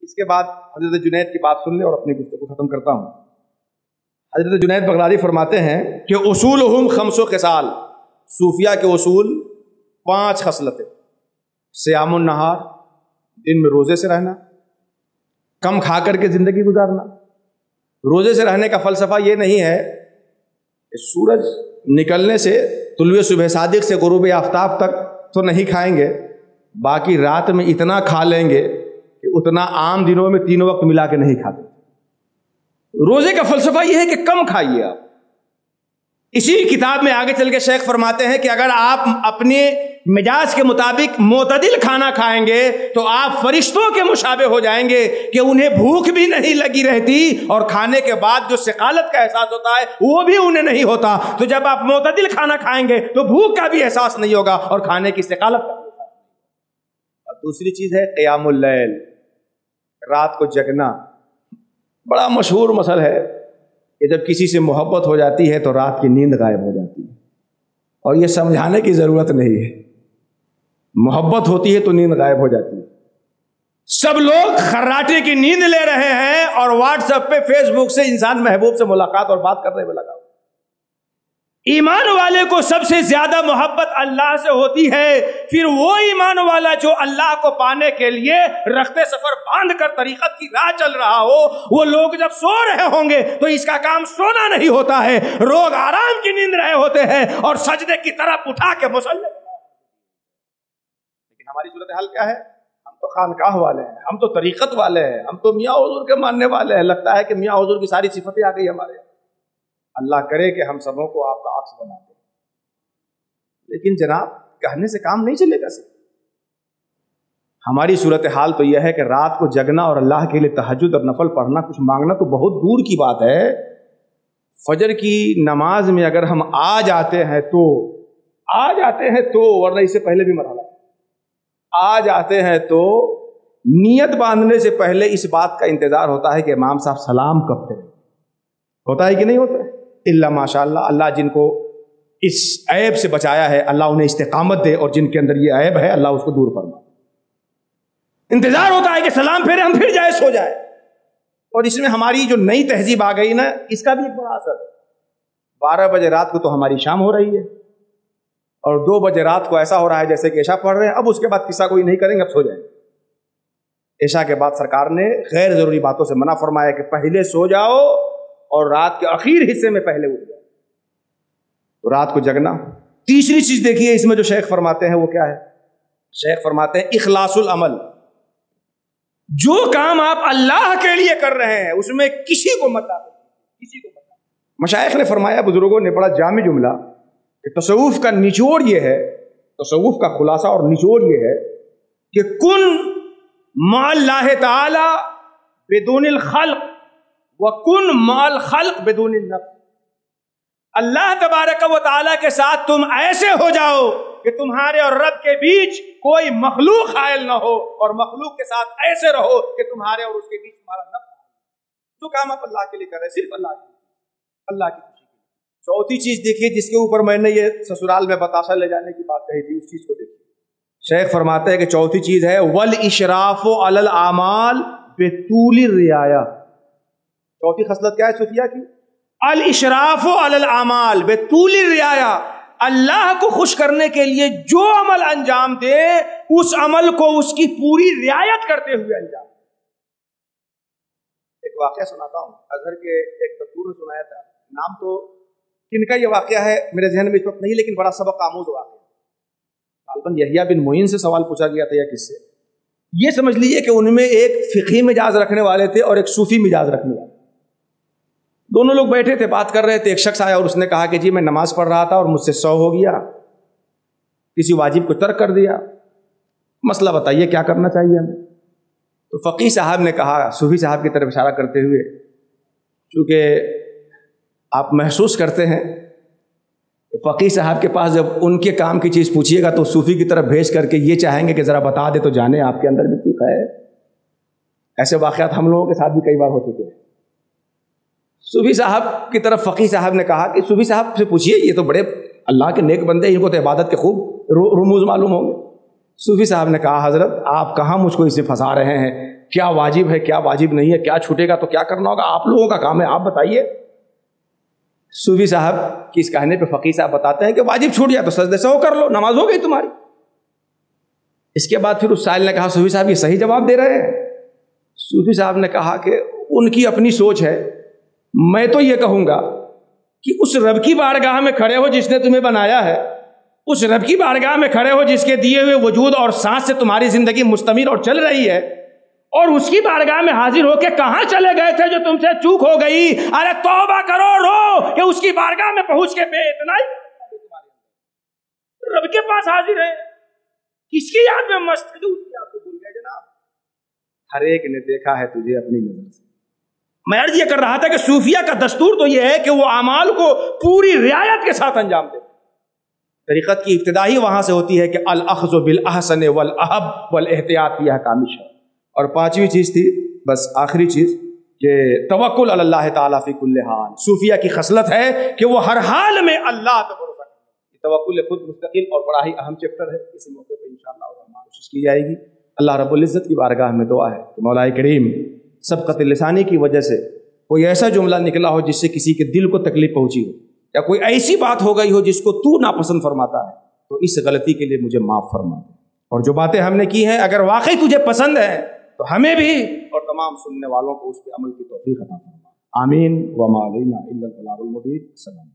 اس کے بعد حضرت جنید کی بات سن لیں اور اپنی گفتگو ختم کرتا ہوں۔ حضرت جنید بغدادی فرماتے ہیں کہ اصولہم 5 خصال، صوفیہ کے اصول 5 خصلتیں: صیام النہار، دن میں روزے سے رہنا، کم کھا کر کے زندگی گزارنا۔ روزے سے رہنے کا فلسفہ یہ نہیں ہے کہ سورج نکلنے سے طلوع صبح صادق سے غروب آفتاب تک تو نہیں کھائیں گے، باقی رات میں اتنا کھا لیں گے کہ اتنا عام دنوں میں 3 وقت ملا کے نہیں کھاتے۔ روزے کا فلسفہ یہ ہے کہ کم کھائیے آپ۔ اسی کتاب میں آگے چل کے شیخ فرماتے ہیں کہ اگر آپ اپنے مزاج کے مطابق معتدل کھانا کھائیں گے تو آپ فرشتوں کے مشابہ ہو جائیں گے کہ انہیں بھوک بھی نہیں لگی رہتی اور کھانے کے بعد جو ثقالت کا احساس ہوتا ہے وہ بھی انہیں نہیں ہوتا۔ تو جب آپ معتدل کھانا کھائیں گے تو بھوک کا بھی احساس نہیں ہوگا اور کھانے کی ثقالت کا بھی احساس نہیں ہوگا۔ اور دوسری چیز ہے قیام اللیل، رات کو جگنا۔ بڑا مشہور مسئلہ ہے کہ جب کسی سے محبت ہو جاتی ہے تو رات کی نیند غائب ہو جاتی ہے، اور یہ سمجھانے کی ضرورت نہیں ہے، محبت ہوتی ہے تو نیند غائب ہو جاتی ہے۔ سب لوگ خراٹے کی نیند لے رہے ہیں اور واٹس ایپ پہ فیس بک سے انسان محبوب سے ملاقات اور بات کرنے میں لگا ہوا۔ ایمان والے کو سب سے زیادہ محبت اللہ سے ہوتی ہے، پھر وہ ایمان والا جو اللہ کو پانے کے لیے رخت سفر باندھ کر طریقت کی راہ چل رہا ہو، وہ لوگ جب سو رہے ہوں گے تو اس کا کام سونا نہیں ہوتا ہے، لوگ آرام کی نیند رہے ہوتے ہیں اور سجدے کی طرف اٹھا کے مصلی۔ لیکن ہماری صورتحال کیا ہے؟ ہم تو خانقاہ والے ہیں، ہم تو طریقت والے ہیں، ہم تو میاں حضور کے ماننے والے ہیں، لگتا ہے کہ میاں حضور کی ساری صفتیں آ گئی ہمارے۔ اللہ کرے کہ ہم سبوں کو آپ کا عکس بنا دیں، لیکن جناب کہنے سے کام نہیں چلے گا۔ ہماری صورتحال تو یہ ہے کہ رات کو جگنا اور اللہ کے لیے تہجد اور نفل پڑھنا، کچھ مانگنا تو بہت دور کی بات ہے۔ فجر کی نماز میں اگر ہم آ جاتے ہیں تو ورنہ اس سے پہلے بھی مرحلہ آ جاتے ہیں تو نیت باندھنے سے پہلے اس بات کا انتظار ہوتا ہے کہ امام صاحب سلام کب کریں۔ ہوتا ہے کہ نہیں ہوتا ہے؟ اللہ ماشاء اللہ، اللہ جن کو اس عیب سے بچایا ہے اللہ انہیں استقامت دے، اور جن کے اندر یہ عیب ہے اللہ اس کو دور فرما۔ انتظار ہوتا ہے کہ سلام پھیرے، ہم پھر جائے سو جائے۔ اور اس میں ہماری جو نئی تہذیب آ گئی نا، اس کا بھی ایک بڑا اثر ہے۔ 12 بجے رات کو تو ہماری شام ہو رہی ہے، اور 2 بجے رات کو ایسا ہو رہا ہے جیسے کہ عشاء پڑھ رہے ہیں۔ اب اس کے بعد قصہ کوئی نہیں کریں گے، اب سو جائیں۔ عشاء کے بعد سرکار نے غیر ضروری باتوں سے منع فرمایا کہ پہلے سو جاؤ اور رات کے آخر حصے میں پہلے اٹھ جاؤ، تو رات کو جگنا۔ تیسری چیز دیکھیے اس میں جو شیخ فرماتے ہیں وہ کیا ہے؟ شیخ فرماتے ہیں اخلاص العمل۔ جو کام آپ اللہ کے لیے کر رہے ہیں اس میں کسی کو مت ڈالیں، کسی کو مت ڈالیں۔ مشائخ نے فرمایا، بزرگوں نے بڑا جامع جملہ کہ تصوف کا نچوڑ یہ ہے، تصوف کا خلاصہ اور نچوڑ یہ ہے کہ کن مع اللہ تعالی بدون الخلق وَكُن مَعَ الْخَلْقِ بِدُونِ النَّفْسِ۔ اللہ تبارک و تعالیٰ کے ساتھ تم ایسے ہو جاؤ کہ تمہارے اور رب کے بیچ کوئی مخلوق حائل نہ ہو، اور مخلوق کے ساتھ ایسے رہو کہ تمہارے اور اس کے بیچ تمہارا نفس ہو۔ جو کام آپ اللہ کے لیے کر رہے ہیں صرف اللہ کے لیے، اللہ کی خوشی کے لیے۔ چوتھی چیز دیکھیے جس کے اوپر میں نے یہ سسرال میں بتاشا لے جانے کی بات کہی تھی، اس چیز کو دیکھیے۔ شیخ فرماتے ہیں کہ چوتھی چیز ہے وَالْإِشْرَافُ عَلَى الْأَعْمَالِ بِطُولِ الرِّعَایَةِ۔ چوتھی خصلت کیا ہے صوفیہ کی؟ الاشراف علی الاعمال بطول الرعایا۔ اللہ کو خوش کرنے کے لیے جو عمل انجام دے اس عمل کو اس کی پوری رعایت کرتے ہوئے انجام دے۔ ایک واقعہ سناتا ہوں، ازہر کے ایک دکتور نے سنایا تھا، نام تو کن کا یہ واقعہ ہے میرے ذہن میں اس وقت نہیں، لیکن بڑا سبق آموز واقعہ۔ غالباً یحییٰ بن معین سے سوال پوچھا گیا تھا یا کس سے، یہ سمجھ لیجئے کہ ان میں ایک فقہی مزاج رکھنے والے تھے اور ایک صوفی مزاج رکھنے والے۔ دونوں لوگ بیٹھے تھے بات کر رہے تھے، ایک شخص آیا اور اس نے کہا کہ جی میں نماز پڑھ رہا تھا اور مجھ سے سہو ہو گیا، کسی واجب کو ترک کر دیا، مسئلہ بتائیے کیا کرنا چاہیے ہمیں۔ تو فقیہ صاحب نے کہا، صوفی صاحب کی طرف اشارہ کرتے ہوئے، چونکہ آپ محسوس کرتے ہیں فقیہ صاحب کے پاس جب ان کے کام کی چیز پوچھیے گا تو صوفی کی طرف بھیج کر کے یہ چاہیں گے کہ ذرا بتا دے تو جانے آپ کے اندر بھی ٹھیک ہے۔ ایسے واقعات ہم لوگوں کے ساتھ بھی کئی بار ہو چکے ہیں۔ صوفی صاحب کی طرف فقیہ صاحب نے کہا کہ صوفی صاحب سے پوچھیے، یہ تو بڑے اللہ کے نیک بندے، ان کو تو عبادت کے خوب رموز معلوم ہوں گے۔ صوفی صاحب نے کہا حضرت آپ کہاں مجھ کو اسے پھنسا رہے ہیں، کیا واجب ہے کیا واجب نہیں ہے, کیا چھوٹے گا تو کیا کرنا ہوگا, آپ لوگوں کا کام ہے, آپ بتائیے. صوفی صاحب کی اس کہنے پہ فقیر صاحب بتاتے ہیں کہ واجب چھوٹ جائے تو سجدے سہو کر لو, نماز ہو گئی تمہاری. اس کے بعد پھر اس سائل نے کہا صوفی صاحب یہ صحیح جواب دے رہے ہیں. صوفی صاحب نے کہا کہ ان کی اپنی سوچ ہے, میں تو یہ کہوں گا کہ اس رب کی بارگاہ میں کھڑے ہو جس نے تمہیں بنایا ہے, اس رب کی بارگاہ میں کھڑے ہو جس کے دیے ہوئے وجود اور سانس سے تمہاری زندگی مستمر اور چل رہی ہے, اور اس کی بارگاہ میں حاضر ہو کے کہاں چلے گئے تھے جو تم سے چوک ہو گئی. ارے توبہ کرو, رو کہ اس کی بارگاہ میں پہنچ کے بے اتنا ہی رب کے پاس حاضر ہے. کس کی یاد میں مست ہے جو اس کی یاد کو بھول گئے جناب. ہر ایک نے دیکھا ہے تجھے اپنی نظر سے. میں عرض یہ کر رہا تھا کہ صوفیہ کا دستور تو یہ ہے کہ وہ اعمال کو پوری رعایت کے ساتھ انجام دے. طریقت کی ابتدا ہی وہاں سے ہوتی ہے کہ الاخذ بالاحسن والاحب والاحتیاط فی احکام الشرع. اور پانچویں چیز تھی, بس آخری چیز, کہ توکل علی اللہ تعالیٰ فی کل حال. صوفیہ کی خصلت ہے کہ وہ ہر حال میں اللہ پر بھروسہ کرتے ہیں. توکل خود مستقل اور بڑا ہی اہم چیپٹر ہے, اسی موقع پہ انشاءاللہ کوشش کی جائے گی. اللہ رب العزت کی بارگاہ میں دعا ہے کہ مولا کریم سبقت لسانی کی وجہ سے کوئی ایسا جملہ نکلا ہو جس سے کسی کے دل کو تکلیف پہنچی ہو, یا کوئی ایسی بات ہو گئی ہو جس کو تو ناپسند فرماتا ہے, تو اس غلطی کے لیے مجھے معاف فرما دے. اور جو باتیں ہم نے کی ہیں اگر واقعی تجھے پسند ہے تو ہمیں بھی اور تمام سننے والوں کو اس پہ عمل کی توفیق عطا فرما. آمین. وما علینا الا البلاغ المبین. السلام.